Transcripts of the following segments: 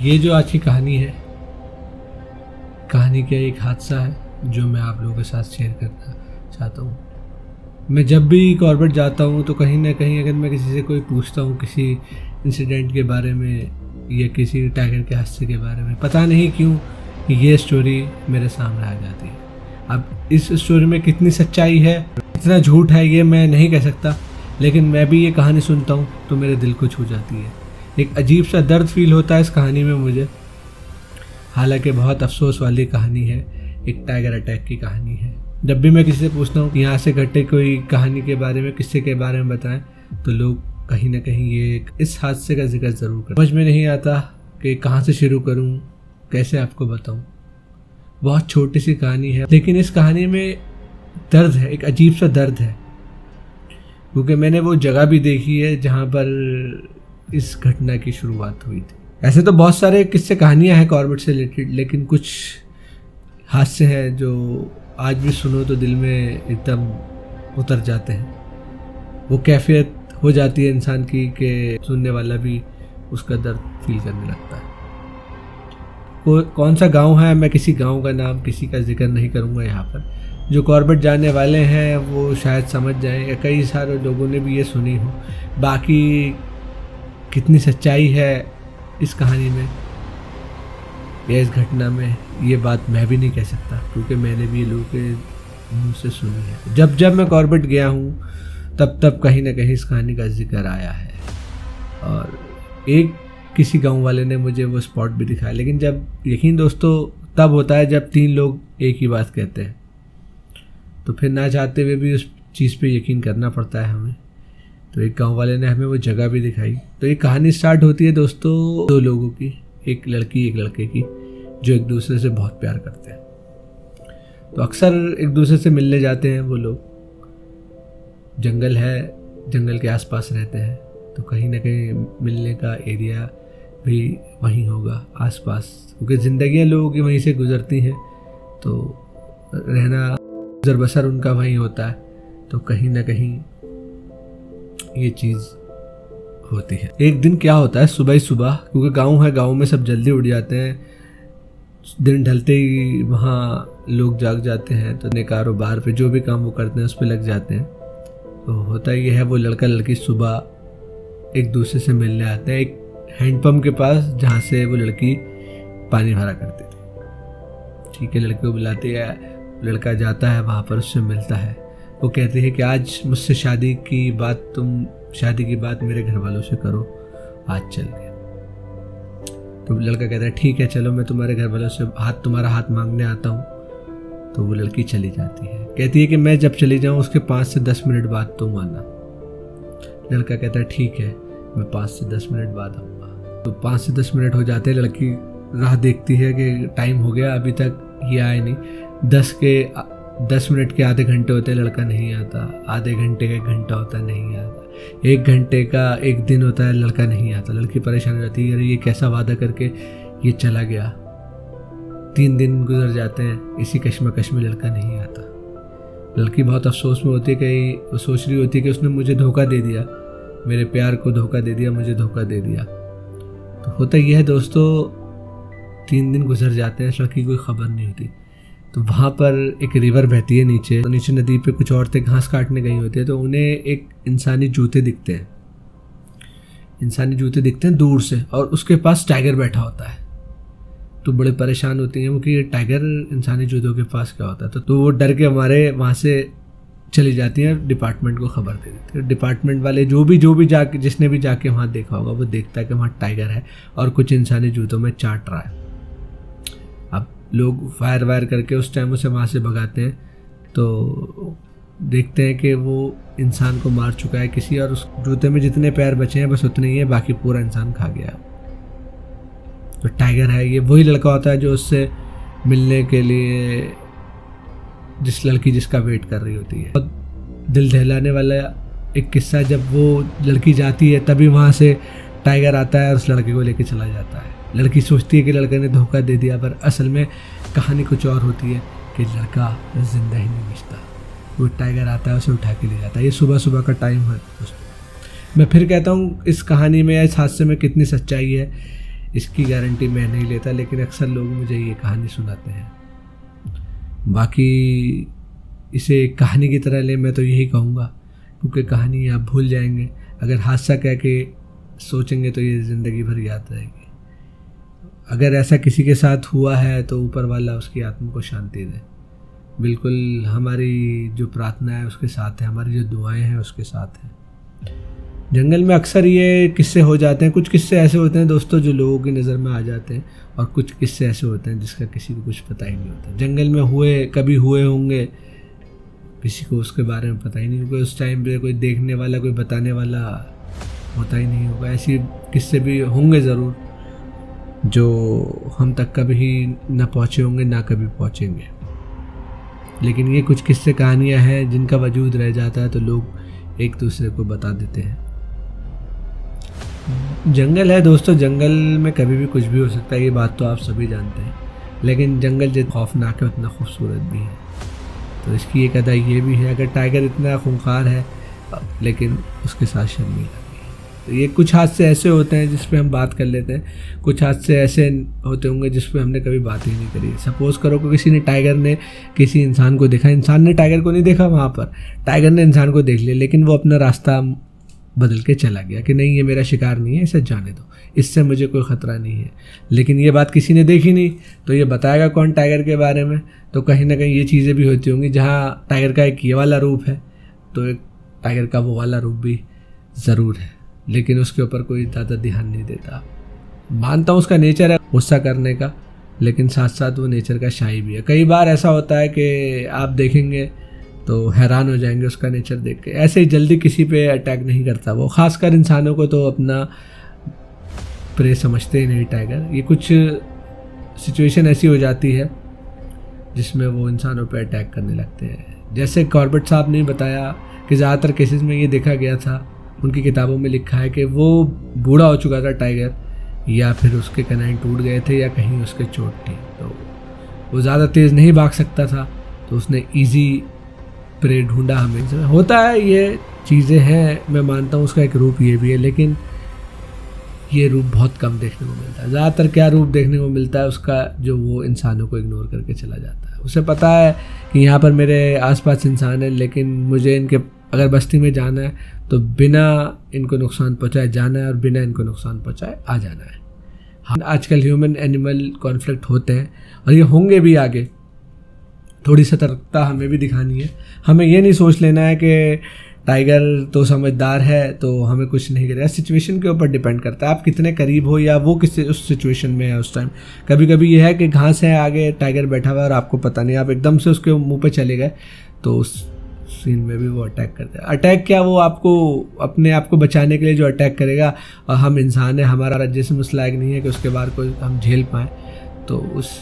ये जो आज की कहानी है, कहानी का एक हादसा है जो मैं आप लोगों के साथ शेयर करना चाहता हूँ। मैं जब भी कॉर्बेट जाता हूँ तो कहीं ना कहीं अगर मैं किसी से कोई पूछता हूँ किसी इंसिडेंट के बारे में या किसी टाइगर के हादसे के बारे में, पता नहीं क्यों ये स्टोरी मेरे सामने आ जाती है। अब इस स्टोरी में कितनी सच्चाई है, कितना झूठ है, ये मैं नहीं कह सकता, लेकिन मैं भी ये कहानी सुनता हूँ तो मेरे दिल को छू जाती है। एक अजीब सा दर्द फील होता है इस कहानी में मुझे। हालांकि बहुत अफसोस वाली कहानी है, एक टाइगर अटैक की कहानी है। जब भी मैं किसी से पूछता हूँ यहाँ से घटे कोई कहानी के बारे में, किस्से के बारे में बताएं, तो लोग कहीं ना कहीं ये इस हादसे का जिक्र ज़रूर करें। समझ में नहीं आता कि कहाँ से शुरू करूँ, कैसे आपको बताऊँ। बहुत छोटी सी कहानी है लेकिन इस कहानी में दर्द है, एक अजीब सा दर्द है, क्योंकि मैंने वो जगह भी देखी है जहाँ पर इस घटना की शुरुआत हुई थी। ऐसे तो बहुत सारे किस्से कहानियाँ हैं कॉर्बेट से रिलेटेड, लेकिन कुछ हादसे हैं जो आज भी सुनो तो दिल में एकदम उतर जाते हैं। वो कैफियत हो जाती है इंसान की कि सुनने वाला भी उसका दर्द फील करने लगता है। कौन सा गांव है, मैं किसी गांव का नाम, किसी का जिक्र नहीं करूंगा यहाँ पर। जो कॉर्बेट जाने वाले हैं वो शायद समझ जाएं, या कई सारे लोगों ने भी ये सुनी हो। बाकी कितनी सच्चाई है इस कहानी में या इस घटना में, ये बात मैं भी नहीं कह सकता, क्योंकि मैंने भी लोगों के मुंह से सुनी है। जब जब मैं कॉर्बेट गया हूँ तब कहीं ना कहीं इस कहानी का जिक्र आया है। और एक किसी गांव वाले ने मुझे वो स्पॉट भी दिखाया, लेकिन जब यकीन दोस्तों तब होता है जब तीन लोग एक ही बात कहते हैं, तो फिर ना चाहते हुए भी उस चीज़ पे यकीन करना पड़ता है हमें। तो एक गांव वाले ने हमें वो जगह भी दिखाई। तो ये कहानी स्टार्ट होती है दोस्तों दो लोगों की, एक लड़की एक लड़के की, जो एक दूसरे से बहुत प्यार करते हैं। तो अक्सर एक दूसरे से मिलने जाते हैं वो लोग। जंगल है, जंगल के आसपास रहते हैं, तो कहीं ना कहीं मिलने का एरिया भी वहीं होगा आसपास, क्योंकि ज़िंदगियाँ लोगों की वहीं से गुजरती हैं, तो रहना गुजर बसर उनका वहीं होता है। तो कहीं ना कहीं ये चीज़ होती है। एक दिन क्या होता है, सुबह ही सुबह, क्योंकि गांव है, गांव में सब जल्दी उठ जाते हैं, दिन ढलते ही वहाँ लोग जाग जाते हैं, तो अपने कारोबार पे जो भी काम वो करते हैं उस पर लग जाते हैं। तो होता ये है, वो लड़का लड़की सुबह एक दूसरे से मिलने आते हैं एक हैंडपम्प के पास, जहाँ से वो लड़की पानी भरा करती थी। ठीक है, लड़के को बुलाती है, लड़का जाता है वहाँ पर, उससे मिलता है। वो कहती है कि आज मुझसे शादी की बात मेरे घर वालों से करो, आज चल गया। तो लड़का कहता है ठीक है चलो, मैं तुम्हारे घर वालों से तुम्हारा हाथ मांगने आता हूँ। तो वो लड़की चली जाती है, कहती है कि मैं जब चली जाऊँ उसके 5 से 10 मिनट बाद तुम आना। लड़का कहता है ठीक है, मैं 5 से 10 मिनट बाद आऊँगा। तो 5 से 10 मिनट हो जाते हैं, लड़की राह देखती है कि टाइम हो गया, अभी तक ये आए नहीं। 10 मिनट के आधे घंटे होते हैं, लड़का नहीं आता। आधे घंटे का 1 घंटा होता है, नहीं आता। 1 घंटे का 1 दिन होता है, लड़का नहीं आता। लड़की परेशान हो जाती है, अरे ये कैसा वादा करके ये चला गया। 3 दिन गुजर जाते हैं, इसी कश्मकश में लड़का नहीं आता। लड़की बहुत अफसोस में होती है, कि वो सोच रही होती है कि उसने मुझे धोखा दे दिया, मेरे प्यार को धोखा दे दिया, मुझे धोखा दे दिया। तो होता यह है दोस्तों, 3 दिन गुजर जाते हैं, लड़की कोई खबर नहीं होती। तो वहाँ पर एक रिवर बहती है नीचे, तो नीचे नदी पे कुछ औरतें घास काटने गई होती है, तो उन्हें एक इंसानी जूते दिखते हैं दूर से, और उसके पास टाइगर बैठा होता है। तो बड़े परेशान होती हैं वो कि ये टाइगर इंसानी जूतों के पास क्या होता है। तो वो डर के हमारे वहाँ से चली जाती हैं, डिपार्टमेंट को खबर दे देती है। डिपार्टमेंट वाले जो भी जाके, जिसने भी जाके वहाँ देखा होगा, वो देखता है कि वहाँ टाइगर है और कुछ इंसानी जूतों में चाट रहा है। अब लोग फायर वायर करके उस टाइम उसे वहाँ से भगाते हैं, तो देखते हैं कि वो इंसान को मार चुका है किसी, और उस जूते में जितने पैर बचे हैं बस उतने ही है, बाकी पूरा इंसान खा गया। तो टाइगर है, ये वही लड़का होता है जो उससे मिलने के लिए, जिस लड़की जिसका वेट कर रही होती है। बहुत दिल दहलाने वाला एक किस्सा, जब वो लड़की जाती है तभी वहाँ से टाइगर आता है और उस लड़के को लेके चला जाता है। लड़की सोचती है कि लड़के ने धोखा दे दिया, पर असल में कहानी कुछ और होती है कि लड़का जिंदा ही नहीं बचता। वो टाइगर आता है, उसे उठा के ले जाता है। ये सुबह सुबह का टाइम है दोस्तों। मैं फिर कहता हूँ, इस कहानी में, इस हादसे में कितनी सच्चाई है। इसकी गारंटी मैं नहीं लेता, लेकिन अक्सर लोग मुझे ये कहानी सुनाते हैं। बाकी इसे एक कहानी की तरह ले, मैं तो यही कहूँगा, क्योंकि कहानी आप भूल जाएंगे। अगर हादसा कह के सोचेंगे तो ये ज़िंदगी भर याद रहेगी। अगर ऐसा किसी के साथ हुआ है तो ऊपर वाला उसकी आत्मा को शांति दे। बिल्कुल हमारी जो प्रार्थना है उसके साथ है, हमारी जो दुआएं हैं उसके साथ है। जंगल में अक्सर ये किस्से हो जाते हैं। कुछ किस्से ऐसे होते हैं दोस्तों जो लोगों की नज़र में आ जाते हैं, और कुछ किस्से ऐसे होते हैं जिसका किसी को कुछ पता ही नहीं होता। जंगल में कभी हुए होंगे, किसी को उसके बारे में पता ही नहीं होगा। उस टाइम पे कोई देखने वाला, कोई बताने वाला होता ही नहीं होगा। ऐसे किस्से भी होंगे ज़रूर जो हम तक कभी ना पहुँचे होंगे, ना कभी पहुँचेंगे। लेकिन ये कुछ किस्से कहानियाँ हैं जिनका वजूद रह जाता है तो लोग एक दूसरे को बता देते हैं। जंगल है दोस्तों, जंगल में कभी भी कुछ भी हो सकता है, ये बात तो आप सभी जानते हैं। लेकिन जंगल जितना खौफनाक है उतना खूबसूरत भी है। तो इसकी एक अदा ये भी है, अगर टाइगर इतना खूंखार है लेकिन उसके साथ शर्मीला भी है। तो ये कुछ हादसे ऐसे होते हैं जिस पे हम बात कर लेते हैं, कुछ हादसे ऐसे होते होंगे जिस पे हमने कभी बात ही नहीं करी। सपोज़ करो कि किसी ने टाइगर ने किसी इंसान को देखा, इंसान ने टाइगर को नहीं देखा वहाँ पर, टाइगर ने इंसान को देख लिया, लेकिन वो अपना रास्ता बदल के चला गया कि नहीं ये मेरा शिकार नहीं है, इसे जाने दो, इससे मुझे कोई ख़तरा नहीं है। लेकिन ये बात किसी ने देखी नहीं, तो ये बताएगा कौन टाइगर के बारे में? तो कहीं ना कहीं ये चीज़ें भी होती होंगी। जहाँ टाइगर का एक ये वाला रूप है तो एक टाइगर का वो वाला रूप भी ज़रूर है, लेकिन उसके ऊपर कोई ज़्यादा ध्यान नहीं देता। मानता हूँ उसका नेचर है गुस्सा करने का, लेकिन साथ साथ वो नेचर का शाही भी है। कई बार ऐसा होता है कि आप देखेंगे तो हैरान हो जाएंगे उसका नेचर देख के। ऐसे ही जल्दी किसी पे अटैक नहीं करता वो, ख़ासकर इंसानों को तो अपना प्रे समझते ही नहीं टाइगर। ये कुछ सिचुएशन ऐसी हो जाती है जिसमें वो इंसानों पे अटैक करने लगते हैं। जैसे कॉर्बेट साहब ने बताया कि ज़्यादातर केसेस में ये देखा गया था, उनकी किताबों में लिखा है कि वो बूढ़ा हो चुका था टाइगर, या फिर उसके कनाइन टूट गए थे, या कहीं उसके चोट थी, तो वो ज़्यादा तेज़ नहीं भाग सकता था, तो उसने ईजी प्रे ढूंढा। हमें होता है, ये चीज़ें हैं, मैं मानता हूँ उसका एक रूप ये भी है, लेकिन ये रूप बहुत कम देखने को मिलता है। ज़्यादातर क्या रूप देखने को मिलता है उसका, जो वो इंसानों को इग्नोर करके चला जाता है। उसे पता है कि यहाँ पर मेरे आसपास इंसान है, लेकिन मुझे इनके अगर बस्ती में जाना है तो बिना इनको नुकसान पहुँचाए जाना है, और बिना इनको नुकसान पहुँचाए आ जाना है। हम आजकल ह्यूमन एनिमल कॉन्फ्लिक्ट होते हैं, और ये होंगे भी आगे। थोड़ी सतर्कता हमें भी दिखानी है। हमें ये नहीं सोच लेना है कि टाइगर तो समझदार है तो हमें कुछ नहीं करेगा। सिचुएशन के ऊपर डिपेंड करता है, आप कितने करीब हो या वो किस उस सिचुएशन में है उस टाइम। कभी कभी ये है कि घास है आगे, टाइगर बैठा हुआ है और आपको पता नहीं, आप एकदम से उसके मुंह पे चले गए, तो उस सीन में भी वो अटैक करता है। अटैक क्या, वो आपको अपने आप को बचाने के लिए जो अटैक करेगा, और हम इंसान हैं, हमारा जिस्म उस लायक नहीं है कि उसके बाद कोई हम झेल पाएँ, तो उस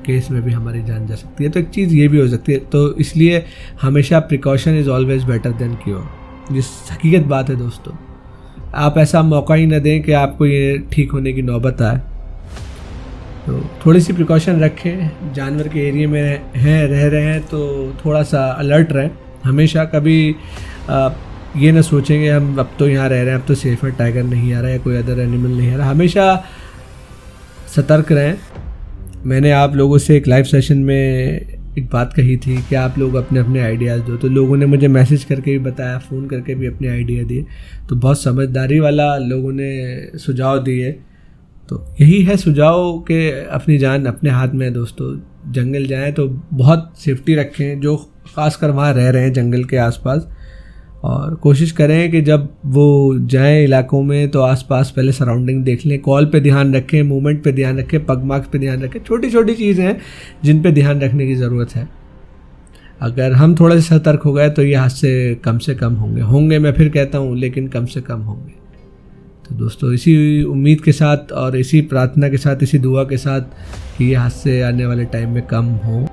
केस में भी हमारी जान जा सकती है। तो एक चीज़ ये भी हो सकती है। तो इसलिए हमेशा precaution is always better than cure, जिस हकीकत बात है दोस्तों। आप ऐसा मौका ही न दें कि आपको ये ठीक होने की नौबत आए। तो थोड़ी सी प्रिकॉशन रखें। जानवर के एरिया में रह रहे हैं तो थोड़ा सा अलर्ट रहें हमेशा। कभी ये ना सोचेंगे हम अब तो यहाँ रह रहे हैं, अब तो सेफ है, टाइगर नहीं आ रहा है, कोई अदर एनिमल नहीं आ रहा। हमेशा सतर्क रहें। मैंने आप लोगों से एक लाइव सेशन में एक बात कही थी कि आप लोग अपने अपने आइडियाज़ दो, तो लोगों ने मुझे मैसेज करके भी बताया, फ़ोन करके भी अपने आइडिया दिए। तो बहुत समझदारी वाला लोगों ने सुझाव दिए। तो यही है सुझाव कि अपनी जान अपने हाथ में है दोस्तों। जंगल जाएं तो बहुत सेफ्टी रखें, जो ख़ासकर वहाँ रह रहे हैं जंगल के आसपास, और कोशिश करें कि जब वो जाएं इलाकों में तो आसपास पहले सराउंडिंग देख लें। कॉल पे ध्यान रखें, मूवमेंट पे ध्यान रखें, पग मार्क्स पे ध्यान रखें। छोटी छोटी चीज़ें हैं जिन पे ध्यान रखने की ज़रूरत है। अगर हम थोड़े से सतर्क हो गए तो ये हादसे कम से कम होंगे, मैं फिर कहता हूँ, लेकिन कम से कम होंगे। तो दोस्तों इसी उम्मीद के साथ और इसी प्रार्थना के साथ, इसी दुआ के साथ कि ये हादसे आने वाले टाइम में कम हों,